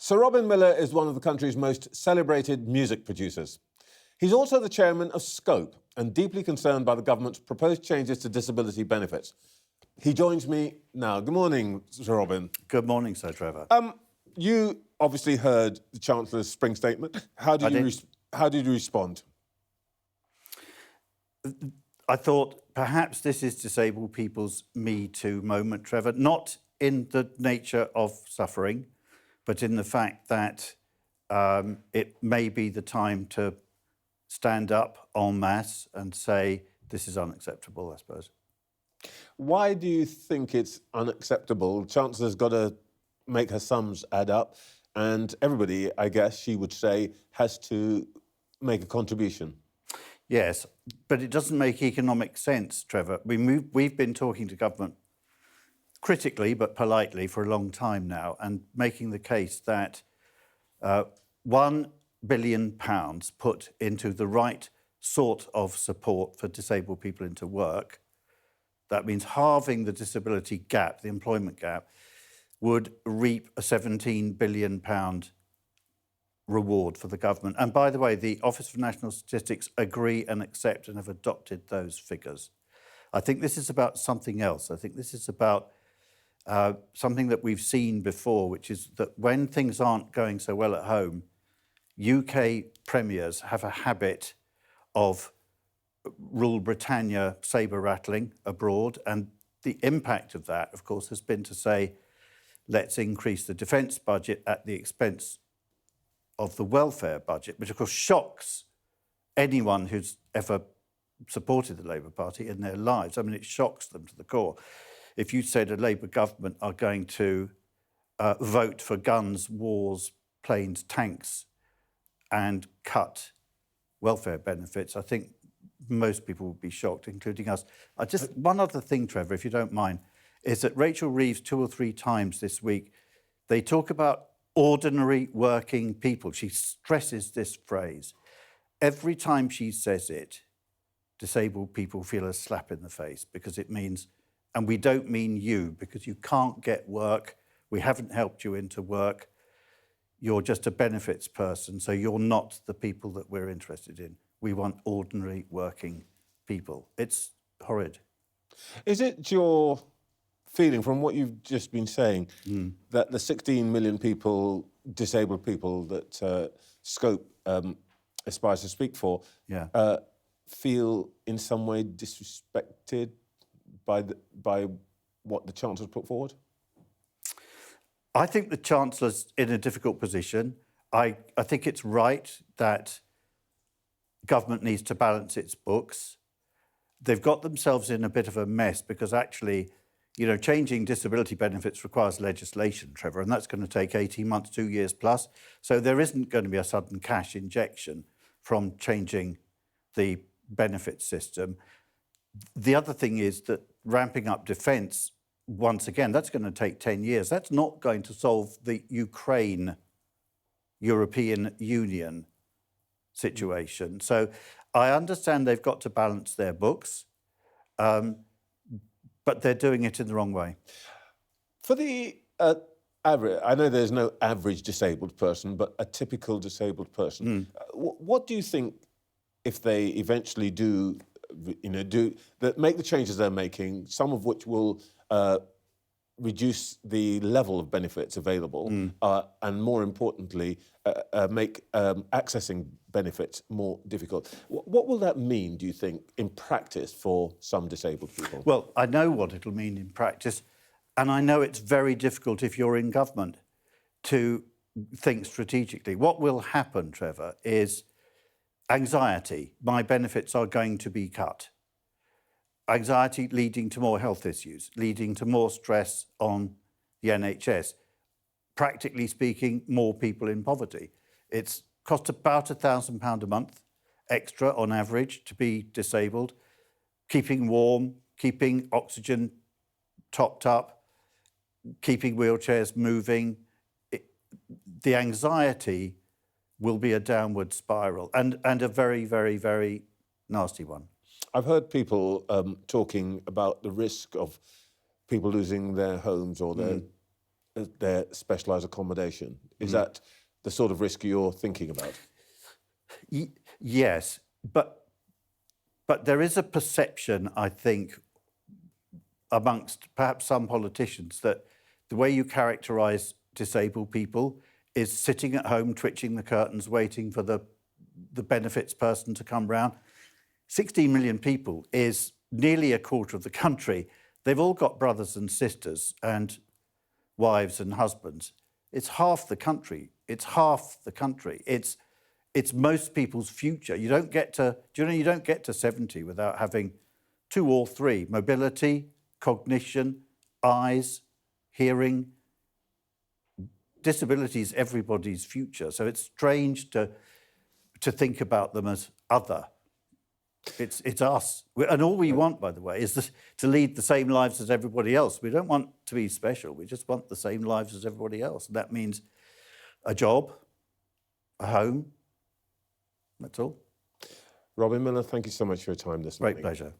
Sir Robin Millar is one of the country's most celebrated music producers. He's also the chairman of Scope and deeply concerned by the government's proposed changes to disability benefits. He joins me now. Good morning, Sir Robin. Good morning, Sir Trevor. You obviously heard the Chancellor's spring statement. How did you respond? I thought perhaps this is disabled people's Me Too moment, Trevor, not in the nature of suffering, but in the fact that it may be the time to stand up en masse and say, this is unacceptable, I suppose. Why do you think it's unacceptable? The Chancellor's got to make her sums add up, and everybody, I guess she would say, has to make a contribution. Yes, but it doesn't make economic sense, Trevor. We've been talking to government critically but politely for a long time now and making the case that £1 billion put into the right sort of support for disabled people into work, that means halving the disability gap, the employment gap, would reap a £17 billion reward for the government. And by the way, the Office for National Statistics agree and accept and have adopted those figures. I think this is about something else. I think this is about something that we've seen before, which is that when things aren't going so well at home, UK premiers have a habit of rule Britannia sabre rattling abroad, and the impact of that, of course, has been to say, let's increase the defence budget at the expense of the welfare budget, which of course shocks anyone who's ever supported the Labour Party in their lives. I mean, it shocks them to the core. If you said a Labour government are going to vote for guns, wars, planes, tanks, and cut welfare benefits, I think most people would be shocked, including us. One other thing, Trevor, if you don't mind, is that Rachel Reeves 2 or 3 times this week, they talk about ordinary working people. She stresses this phrase. Every time she says it, disabled people feel a slap in the face because it means, and we don't mean you, because you can't get work, we haven't helped you into work, you're just a benefits person, so you're not the people that we're interested in. We want ordinary working people. It's horrid. Is it your feeling, from what you've just been saying, that the 16 million people, disabled people that Scope aspires to speak for, feel in some way disrespected by what the Chancellor's put forward? I think the Chancellor's in a difficult position. I think it's right that government needs to balance its books. They've got themselves in a bit of a mess because actually, you know, changing disability benefits requires legislation, Trevor, and that's going to take 18 months, 2 years plus. So there isn't going to be a sudden cash injection from changing the benefit system. The other thing is that ramping up defence, once again, that's going to take 10 years. That's not going to solve the European Union situation. So I understand they've got to balance their books, but they're doing it in the wrong way. For the average, I know there's no average disabled person, but a typical disabled person. What do you think, if they eventually make the changes they're making, some of which will reduce the level of benefits available, and more importantly, make accessing benefits more difficult? What will that mean, do you think, in practice for some disabled people? Well, I know what it'll mean in practice, and I know it's very difficult if you're in government to think strategically. What will happen, Trevor, is anxiety. My benefits are going to be cut. Anxiety leading to more health issues, leading to more stress on the NHS. Practically speaking, more people in poverty. It's cost about £1,000 a month extra on average to be disabled. Keeping warm, keeping oxygen topped up, keeping wheelchairs moving. The anxiety will be a downward spiral and a very, very, very nasty one. I've heard people talking about the risk of people losing their homes or their their specialised accommodation. Is that the sort of risk you're thinking about? Yes, but there is a perception, I think, amongst perhaps some politicians that the way you characterise disabled people is sitting at home, twitching the curtains, waiting for the benefits person to come round. 16 million people is nearly a quarter of the country. They've all got brothers and sisters and wives and husbands. It's half the country. It's half the country. It's most people's future. You don't get to, you don't get to 70 without having 2 or 3: mobility, cognition, eyes, hearing. Disability is everybody's future. So it's strange to think about them as other. It's us. And all we want, by the way, is to lead the same lives as everybody else. We don't want to be special. We just want the same lives as everybody else. And that means a job, a home. That's all. Robin Millar, thank you so much for your time this morning. Great pleasure.